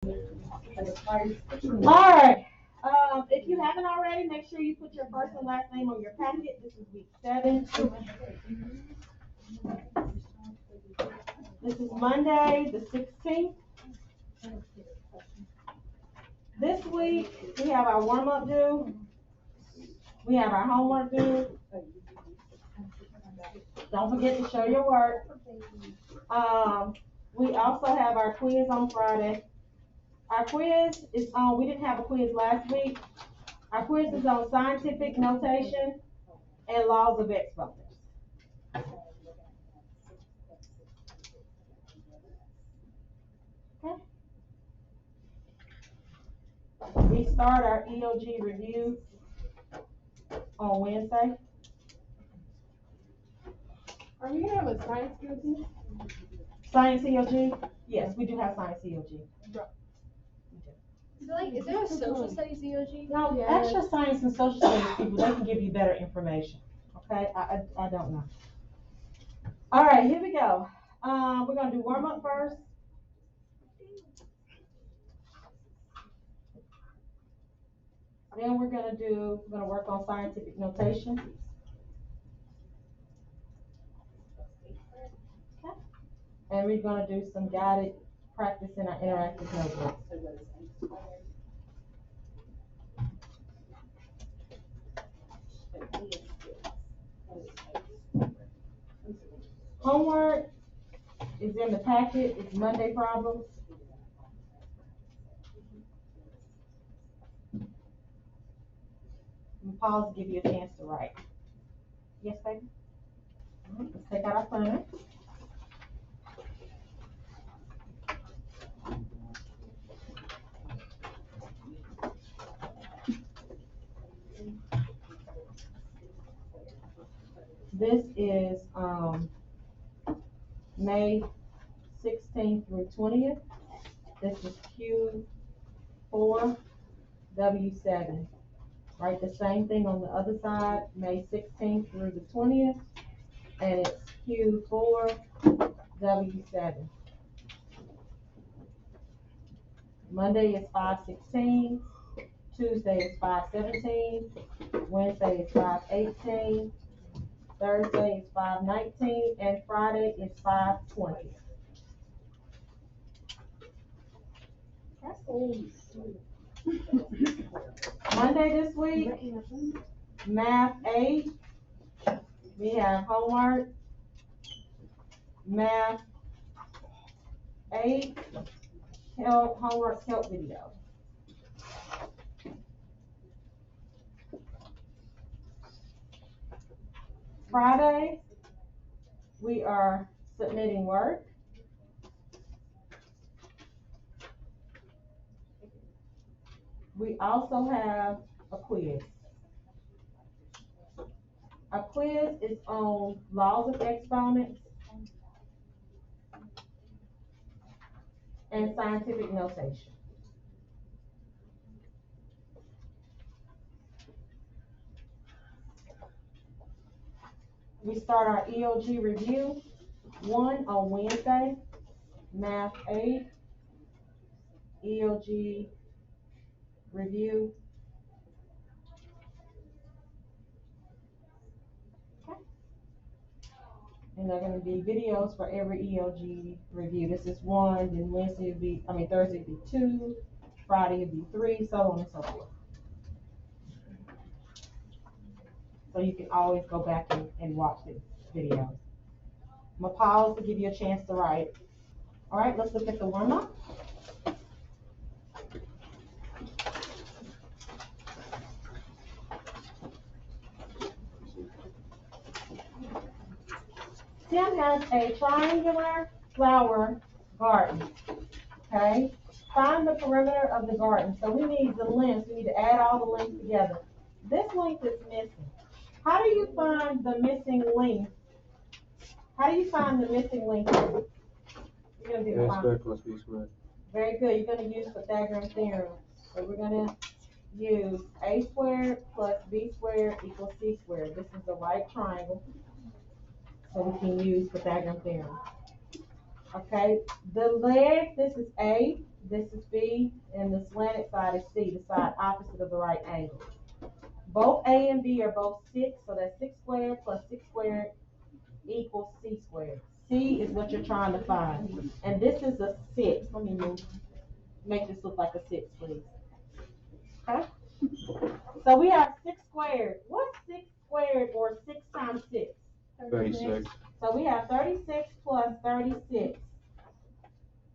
Alright, if you haven't already, make sure you put your first and last name on your packet. This is week 7. This is Monday, the 16th. This week, we have our warm-up due. We have our homework due. Don't forget to show your work. We also have our quiz on Friday. Our quiz is on, we didn't have a quiz last week. Our quiz is on scientific notation and laws of exponents. Okay. We start our EOG review on Wednesday. Are we gonna have a science EOG? Science EOG? Yes, we do have science EOG. Is there a social studies EOG? No, extra science and social studies people, they can give you better information. Okay, I don't know. All right, here we go. We're gonna do warm up first. Then we're gonna work on scientific notation. Okay. And we're gonna do some guided practice in our interactive notebooks. Homework is in the packet. It's Monday problems. I'm gonna pause to give you a chance to write. Yes, baby? All right, let's take out our planner. This is May 16th through 20th. This is Q4W7. Write the same thing on the other side, May 16th through the 20th, and it's Q4W7. Monday is 5:16, Tuesday is 5:17, Wednesday is 5:18, Thursday is 5:19, and Friday is 5:20. That's old. Monday this week, Math 8. We have homework, Math 8, homework help video. Friday, we are submitting work. We also have a quiz. A quiz is on laws of exponents and scientific notation. We start our EOG review 1 on Wednesday, Math 8, EOG review. Okay. And they're going to be videos for every EOG review. This is 1, then Thursday will be 2, Friday will be 3, so on and so forth. So you can always go back and watch this video. I'm going to pause to give you a chance to write. All right, let's look at the warm-up. Tim has a triangular flower garden, okay? Find the perimeter of the garden. So we need the length. We need to add all the lengths together. This length is missing. How do you find the missing length? How do you find the missing length? You're going to do A squared plus B squared. Very good. You're going to use Pythagorean theorem. So we're going to use A squared plus B squared equals C squared. This is the right triangle. So we can use Pythagorean theorem. Okay, the leg, this is A, This is B, and the slanted side is C, the side opposite of the right angle. Both A and B are both 6, so that's 6 squared plus 6 squared equals C squared. C is what you're trying to find. And this is a 6. Let me make this look like a 6, please. Okay? So we have 6 squared. What's 6 squared or 6 times 6? 36. So we have 36 plus 36.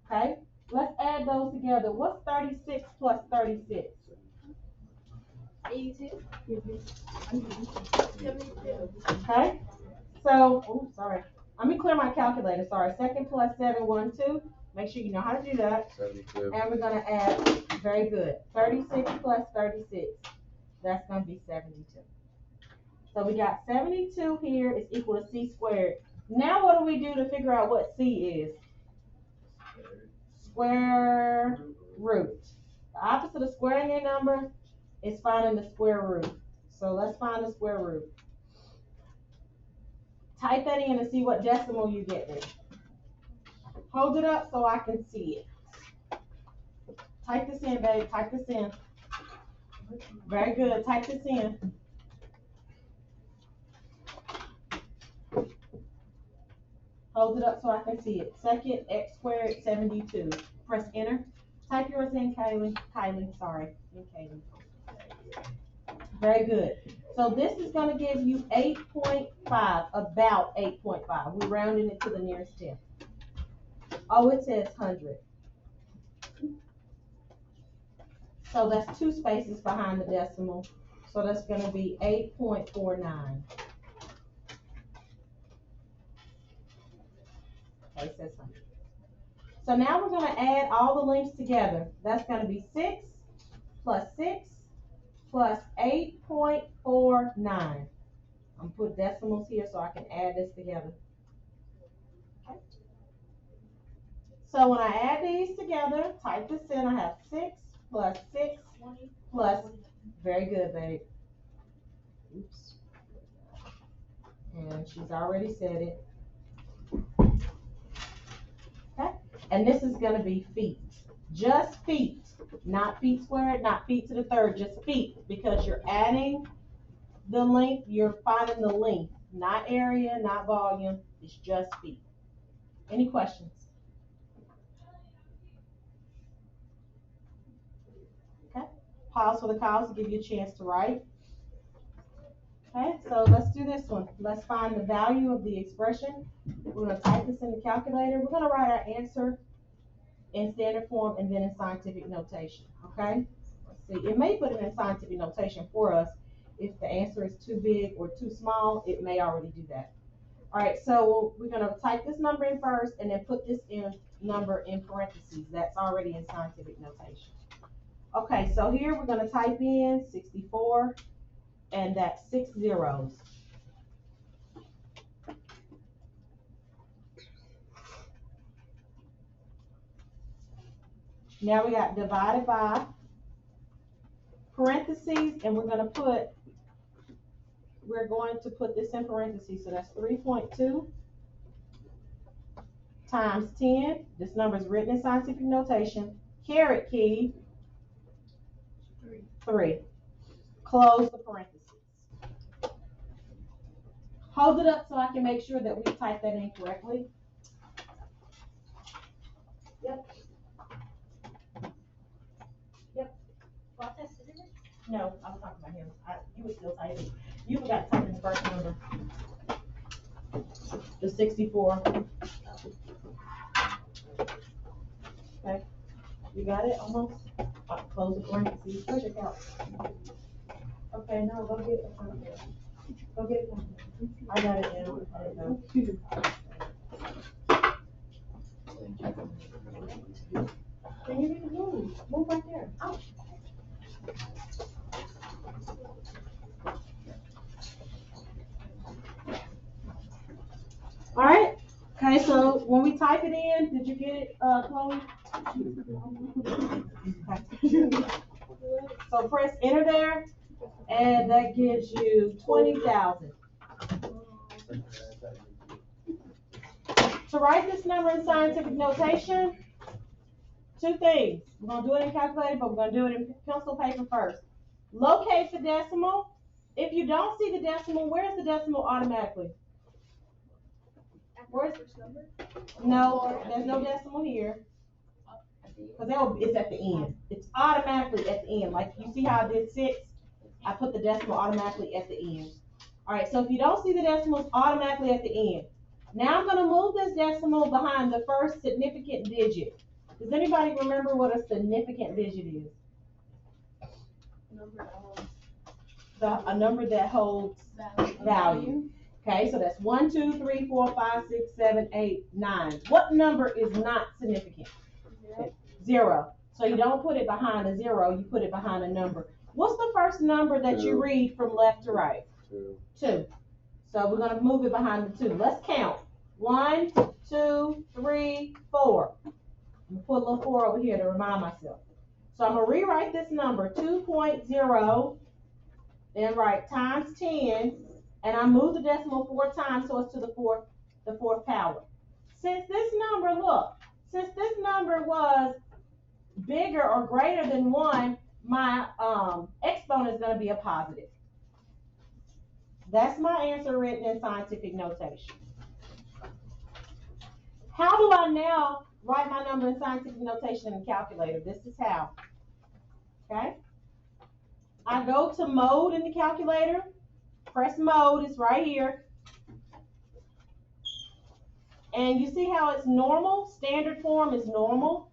Okay? Let's add those together. What's 36 plus 36? 82. 72. Okay? So, oh, sorry. Let me clear my calculator. Sorry. 2 plus 7, 1, 2. Make sure you know how to do that. 72. And we're going to add, very good, 36 plus 36. That's going to be 72. So we got 72 here is equal to C squared. Now what do we do to figure out what C is? Square root. The opposite of squaring a number is finding the square root. So let's find the square root. Type that in and see what decimal you get there. Hold it up so I can see it. Type this in, babe. Type this in. Very good. Type this in. Hold it up so I can see it. Second, x squared 72. Press enter. Type yours in, Kylie. Sorry. Kaylee. Very good. So this is going to give you 8.5, about 8.5. We're rounding it to the nearest 10. Oh, it says 100. So that's 2 spaces behind the decimal. So that's going to be 8.49. Okay, it says 100. So now we're going to add all the lengths together. That's going to be 6 plus 6 plus 8.49. I'm going to put decimals here so I can add this together. Okay. So when I add these together, type this in, I have 6 plus 6 plus, very good, babe. Oops. And she's already said it. Okay. And this is going to be feet. Just feet. Not feet squared, not feet to the third, just feet. Because you're adding the length, you're finding the length. Not area, not volume. It's just feet. Any questions? Okay. Pause for the calls to give you a chance to write. Okay, so let's do this one. Let's find the value of the expression. We're going to type this in the calculator. We're going to write our answer in standard form and then in scientific notation. Okay? Let's see. It may put it in scientific notation for us. If the answer is too big or too small, it may already do that. All right, so we're going to type this number in first and then put this number in parentheses. That's already in scientific notation. Okay, so here we're going to type in 64, and that's 6 zeros. Now we got divided by parentheses, and we're going to put this in parentheses. So that's 3.2 times 10. This number is written in scientific notation. Caret key, 3. Close the parentheses. Hold it up so I can make sure that we type that in correctly. Yep. What test is it? No, I was talking about him. You were still typing. You forgot to type in the first number. The 64. Okay. You got it almost? Close the parentheses. Where's your couch? Okay, no, go get it. Go get it. I got it now. I didn't know. Then you need to move. Move right there. Oh. All right. Okay, so when we type it in, did you get it, Chloe? Okay. So press enter there, and that gives you 20,000. To write this number in scientific notation, two things. We're gonna do it in calculator, but we're gonna do it in pencil paper first. Locate the decimal. If you don't see the decimal, where is the decimal automatically? Where's First number? No, there's no decimal here. Because it's at the end. It's automatically at the end. Like you see how I did 6? I put the decimal automatically at the end. All right, so if you don't see the decimal, it's automatically at the end. Now I'm gonna move this decimal behind the first significant digit. Does anybody remember what a significant digit is? Number of A number that holds value. Okay, so that's 1, 2, 3, 4, 5, 6, 7, 8, 9. What number is not significant? 0. So you don't put it behind a 0, you put it behind a number. What's the first number that you read from left to right? 2. So we're gonna move it behind the 2. Let's count. 1, 2, 3, 4. I'm gonna put a little 4 over here to remind myself. So I'm gonna rewrite this number, 2.0, then write times 10, and I move the decimal 4 times so it's to the fourth power. Since this number was bigger or greater than 1, my exponent is going to be a positive. That's my answer written in scientific notation. How do I now write my number in scientific notation in the calculator? This is how. Okay? I go to mode in the calculator. Press mode, it's right here. And you see how it's normal? Standard form is normal.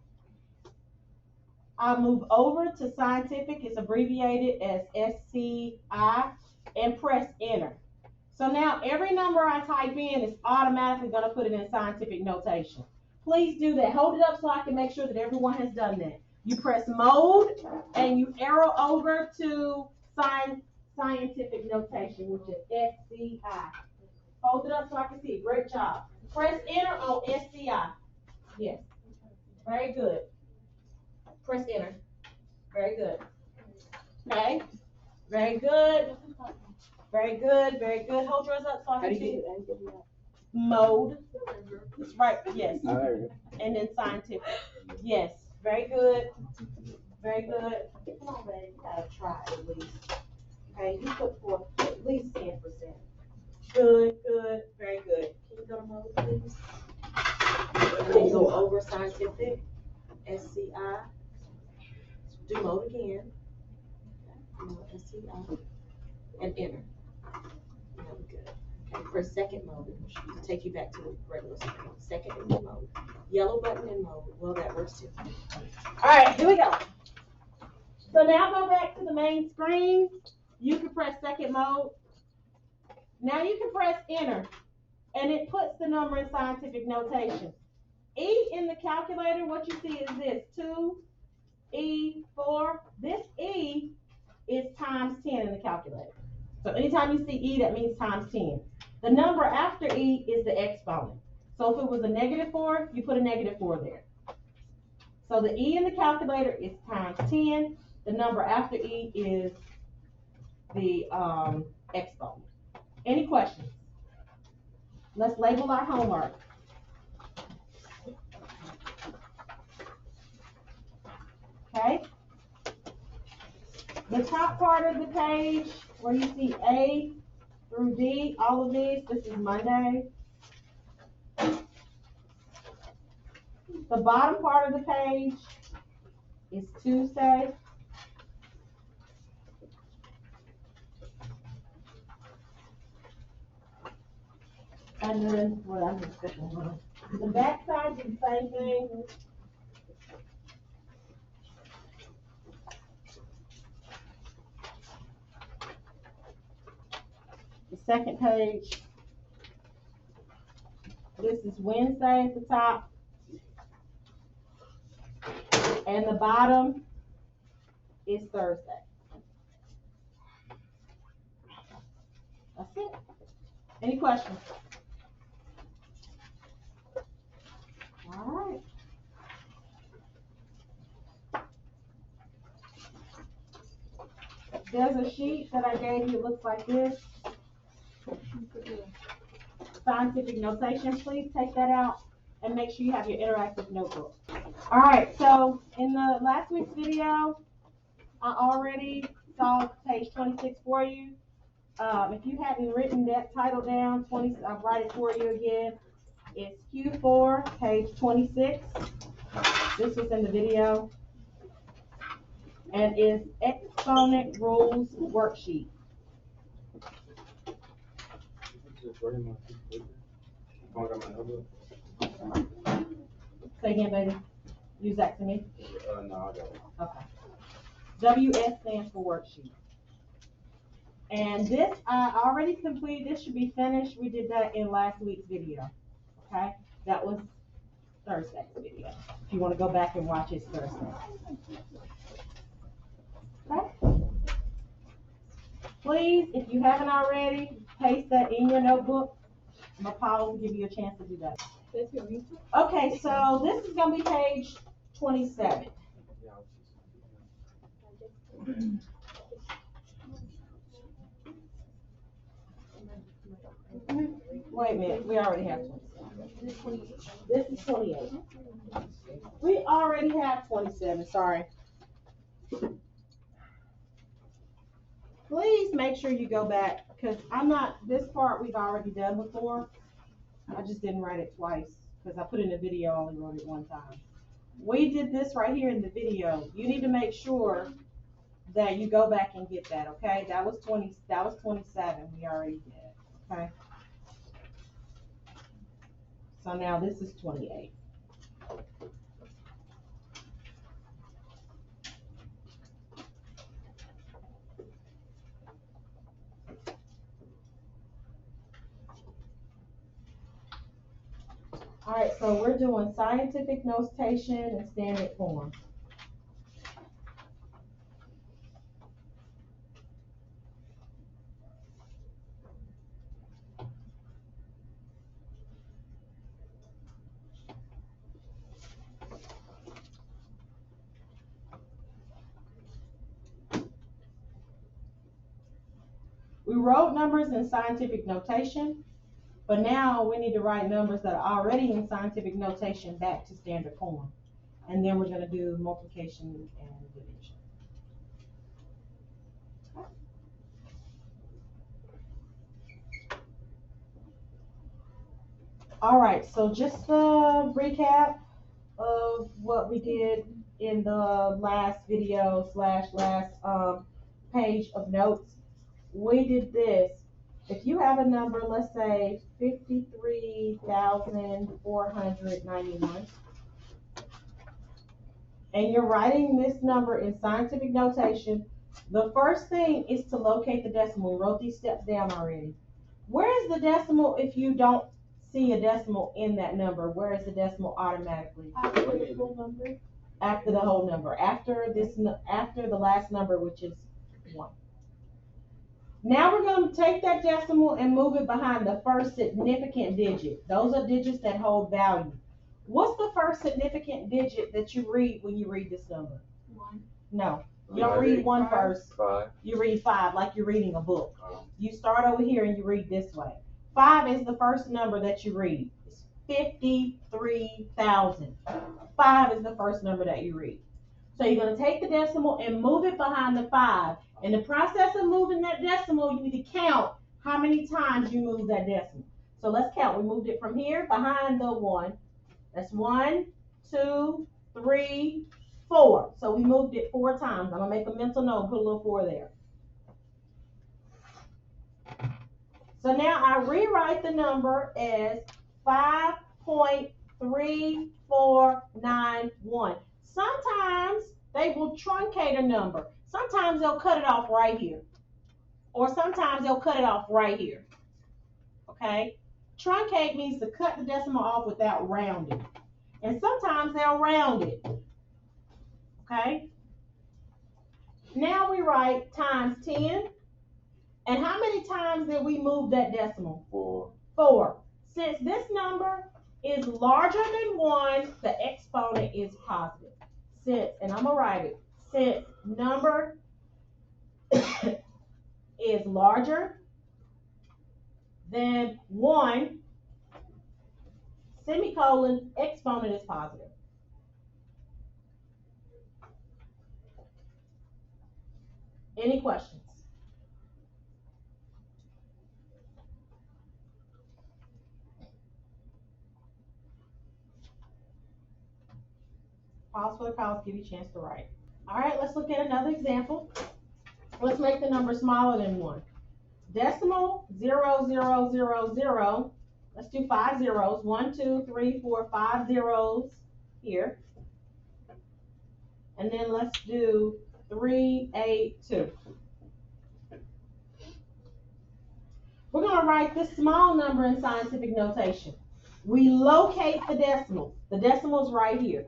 I move over to scientific, it's abbreviated as SCI, and press enter. So now every number I type in is automatically going to put it in scientific notation. Please do that. Hold it up so I can make sure that everyone has done that. You press mode and you arrow over to scientific notation, which is SCI. Hold it up so I can see. Great job. Press enter on SCI. Yes. Very good. Press enter. Very good. Okay. Very good. Very good. Very good. Hold yours up so I can see. Mode. It's right. Yes. And then scientific. Yes. Very good. Very good. Come on, baby. You gotta try at least. Okay. You put forth at least 10%. Good. Good. Very good. Can you go to mode, please? And then go over scientific. SCI. Do mode again. SCI. And enter. Very good. Okay, press second mode. It'll take you back to the regular screen. Second in mode. Yellow button in mode. Well, that works too. All right, here we go. So now go back to the main screen. You can press second mode. Now you can press enter, and it puts the number in scientific notation. E in the calculator, what you see is this, 2E, 4. This E is times 10 in the calculator. So anytime you see E, that means times 10. The number after E is the exponent. So if it was a -4, you put a -4 there. So the E in the calculator is times 10. The number after E is the exponent. Any questions? Let's label our homework. Okay? The top part of the page where you see A through D, all of these, this is Monday. The bottom part of the page is Tuesday. And then, well, I'm just picking one. The back side is the same thing. The second page, this is Wednesday at the top. And the bottom is Thursday. That's it. Any questions? All right. There's a sheet that I gave you, it looks like this. Scientific notation, please take that out and make sure you have your interactive notebook. All right, so in the last week's video, I already saw page 26 for you. If you hadn't written that title down, I'll write it for you again. It's Q4, page 26. This was in the video. And is exponent rules worksheet. Say again, baby. Use that to me. No, I got it. Okay. WS stands for worksheet. And this, I already completed. This should be finished. We did that in last week's video. Okay? That was Thursday's video. If you want to go back and watch it Thursday. Okay? Please, if you haven't already, paste that in your notebook. I'm going to pause and give you a chance to do that. Okay, so this is going to be page 27. Wait a minute, we already have 27. This is 28. We already have 27, sorry. Please make sure you go back, because this part we've already done before. I just didn't write it twice, because I put in the video, I only wrote it one time. We did this right here in the video. You need to make sure that you go back and get that, okay? That was 27, we already did, okay? So now this is 28. All right, so we're doing scientific notation and standard form. We wrote numbers in scientific notation, but now we need to write numbers that are already in scientific notation back to standard form. And then we're going to do multiplication and division. Okay. All right, so just a recap of what we did in the last video / last page of notes. We did this. If you have a number, let's say 53,491, and you're writing this number in scientific notation, the first thing is to locate the decimal. We wrote these steps down already. Where is the decimal if you don't see a decimal in that number? Where is the decimal automatically? After the full number. After the whole number. After the last number, which is 1. Now we're going to take that decimal and move it behind the first significant digit. Those are digits that hold value. What's the first significant digit that you read when you read this number? 1. No, you don't read 1 first. 5. You read 5 like you're reading a book. You start over here and you read this way. 5 is the first number that you read. It's 53,000. 5 is the first number that you read. So you're going to take the decimal and move it behind the 5. In the process of moving that decimal, you need to count how many times you move that decimal. So let's count. We moved it from here behind the 1. That's 1, 2, 3, 4. So we moved it 4 times. I'm going to make a mental note, put a little 4 there. So now I rewrite the number as 5.3491. Sometimes they will truncate a number. Sometimes they'll cut it off right here. Or sometimes they'll cut it off right here. Okay? Truncate means to cut the decimal off without rounding. And sometimes they'll round it. Okay? Now we write times 10. And how many times did we move that decimal? 4. 4. Since this number is larger than 1, the exponent is positive. And I'm going to write it. Since number is larger than 1, semicolon, exponent is positive. Any questions? Pause for the cause, give you a chance to write. All right, let's look at another example. Let's make the number smaller than 1. Decimal 0, 0, 0, 0. Let's do 5 zeros. 1, 2, 3, 4, 5 zeros here. And then let's do 3, 8, 2. We're going to write this small number in scientific notation. We locate the decimal. The decimal's right here.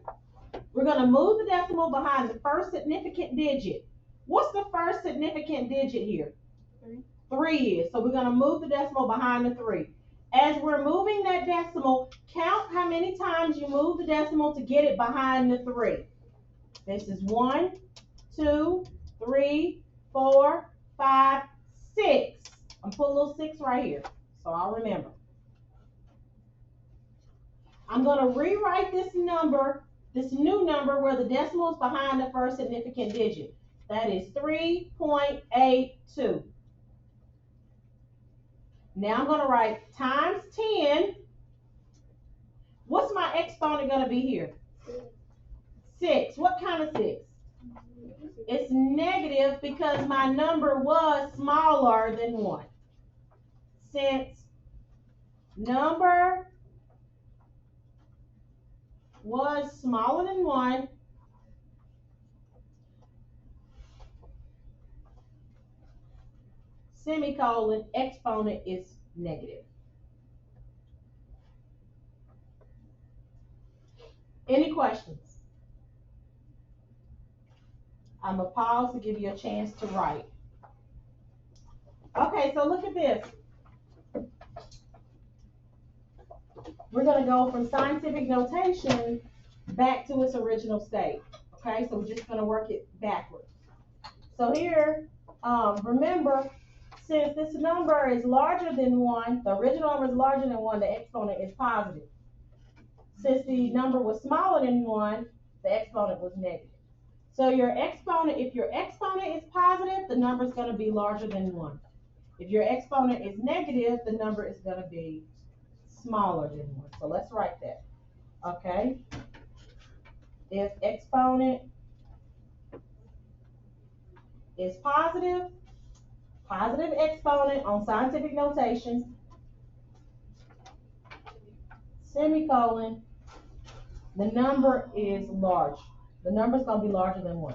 We're going to move the decimal behind the first significant digit. What's the first significant digit here? 3. 3 is. So we're going to move the decimal behind the 3. As we're moving that decimal, count how many times you move the decimal to get it behind the 3. This is 1, 2, 3, 4, 5, 6. I'm putting a little 6 right here, so I'll remember. I'm going to rewrite this number, this new number where the decimal is behind the first significant digit. That is 3.82. Now I'm going to write times 10. What's my exponent going to be here? 6. What kind of 6? It's negative because my number was smaller than 1. Since number was smaller than 1, semicolon, exponent is negative. Any questions? I'm going to pause to give you a chance to write. Okay, so look at this. We're going to go from scientific notation back to its original state. Okay, so we're just going to work it backwards. So here, remember, since this number is larger than 1, the original number is larger than 1, the exponent is positive. Since the number was smaller than 1, the exponent was negative. So your exponent, if your exponent is positive, the number is going to be larger than 1. If your exponent is negative, the number is going to be smaller than 1. So let's write that. Okay? If exponent is positive, positive exponent on scientific notation, semicolon, the number is large. The number is going to be larger than 1.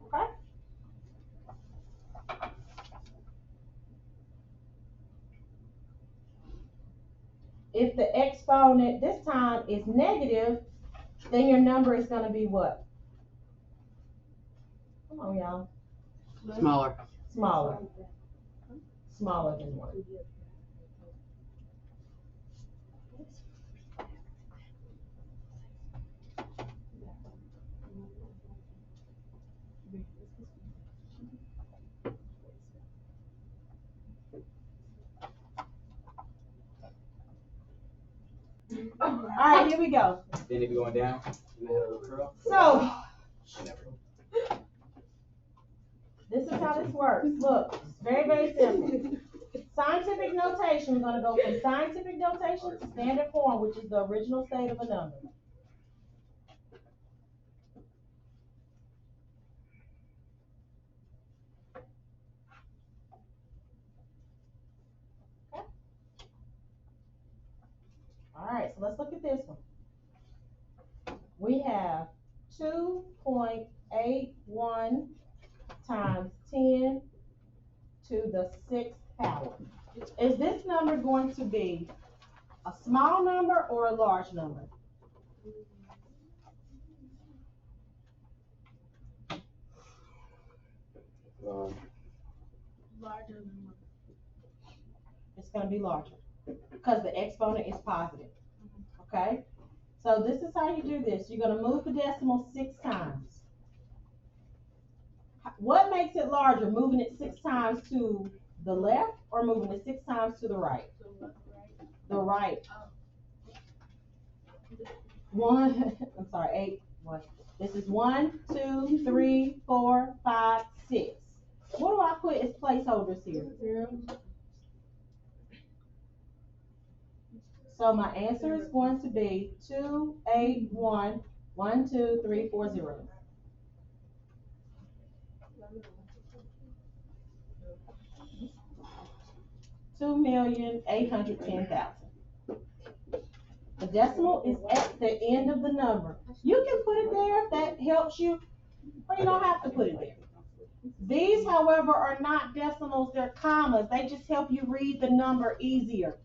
Okay? If the exponent this time is negative, then your number is going to be what? Come on, y'all. Smaller. Smaller. Smaller than 1. All right, here we go. Then if you're going down, you may have a little curl. So, Never. this is how this works. Look, it's very, very simple. Scientific notation, we're going to go from scientific notation to standard form, which is the original state of a number. Okay. All right, so let's look at this one. We have 2.81 times 10 to the 6th power. Is this number going to be a small number or a large number? Larger than 1. It's going to be larger because the exponent is positive. Okay? So this is how you do this. You're going to move the decimal 6 times. What makes it larger? Moving it 6 times to the left or moving it 6 times to the right? So left, right. The right. One, I'm sorry, 8, 1. This is 1, 2, 3, 4, 5, 6. What do I put as placeholders here? 0. So my answer is going to be 2, 8, 1, 1, 2, 3, 4 zeros. $2,810,000. The decimal is at the end of the number. You can put it there if that helps you, or you don't have to put it there. These, however, are not decimals, they're commas. They just help you read the number easier.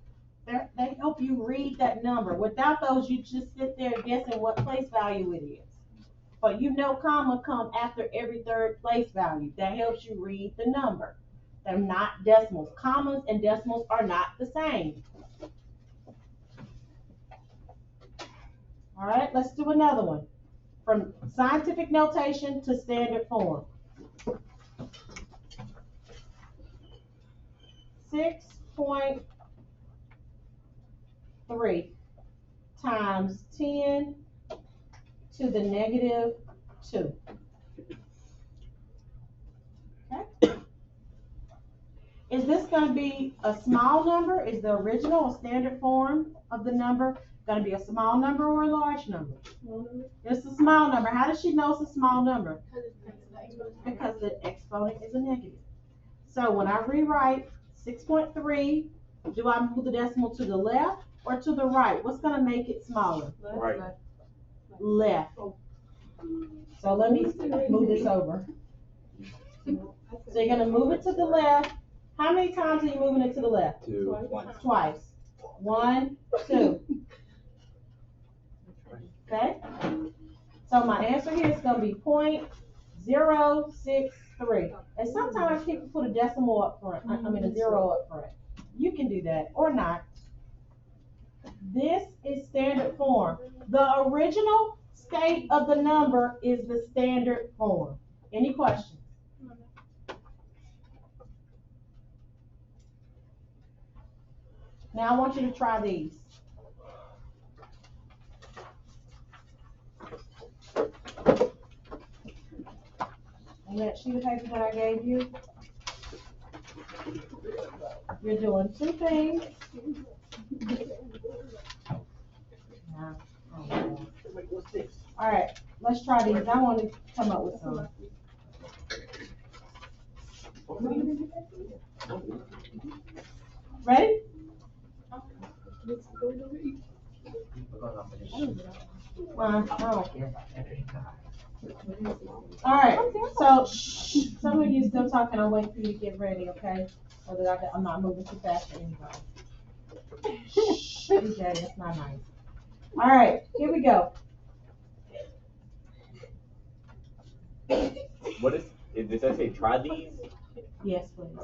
They help you read that number. Without those, you just sit there guessing what place value it is. But you know comma come after every third place value. That helps you read the number. They're not decimals. Commas and decimals are not the same. All right, let's do another one. From scientific notation to standard form. 6.3 times 10 to the negative 2. Okay. Is this going to be a small number? Is the original or standard form of the number going to be a small number or a large number? It's a small number. How does she know it's a small number? Because the exponent is a negative. So when I rewrite 6.3, do I move the decimal to the left or to the right? What's going to make it smaller? Right. Left. So let me move this over. So you're going to move it to the left. How many times are you moving it to the left? 2, 1. Twice. 1, 2. Okay? So my answer here is going to be 0.063. And sometimes people put a decimal up front. I mean a 0 up front. You can do that or not. This is standard form. The original state of the number is the standard form. Any questions? Now I want you to try these. And that sheet of paper that I gave you, you're doing 2 things. All right, let's try these. I want to come up with some. Ready? I don't care about that. All right, so some of you still talking. I'll wait for you to get ready, okay? So that I'm not moving too fast for anybody. DJ, that's not nice. All right, here we go. What is does that say try these? Yes, please.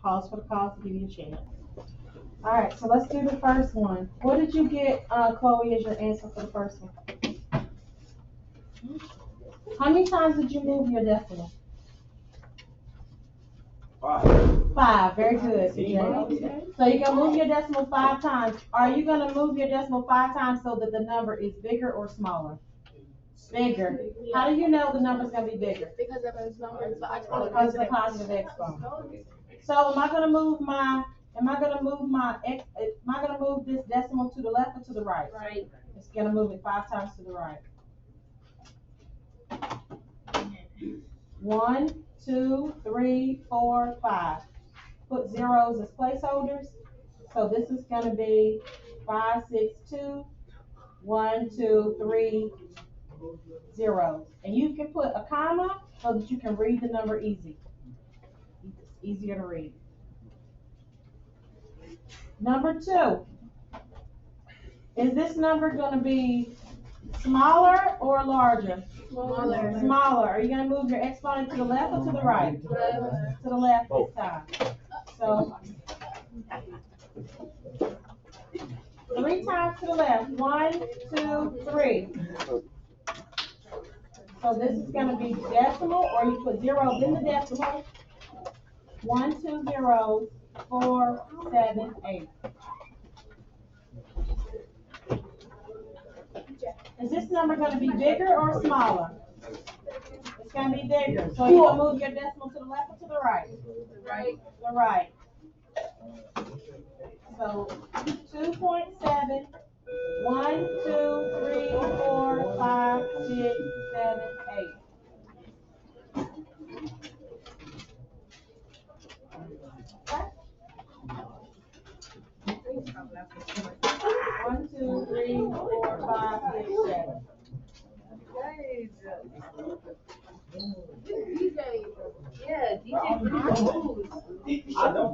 Pause for the call to give you a chance. All right, so let's do the first one. What did you get, Chloe, as your answer for the first one? How many times did you move your decimal? 5. 5. Very good, CJ. So you're gonna move your decimal 5 times. Are you gonna move your decimal 5 times so that the number is bigger or smaller? Bigger. How do you know the number's gonna be bigger? Because of those numbers, Because of the positive exponent. So am I gonna move this decimal to the left or to the right? Right. It's gonna move it 5 times to the right. 1, 2, 3, 4, 5. Put zeros as placeholders. So this is gonna be 5, 6, 2, 1, 2, 3, 0. And you can put a comma so that you can read the number easy. It's easier to read. Number 2. Is this number gonna be smaller or larger? Smaller. Smaller. Are you gonna move your exponent to the left or to the right? To the left this time. So 3 times to the left. 1, 2, 3. So this is gonna be decimal, or you put zeros in the decimal. 1, 2 zeros, 4, 7, 8. Is this number gonna be bigger or smaller? It's gonna be bigger. So you're gonna move your decimal to the left or to the right? The right. So 2.7, 1, 2, 3, 4, 5, 6, 7, 8. One, 2, 3, 4, 5, 6, 7. Yeah, DJ. I don't.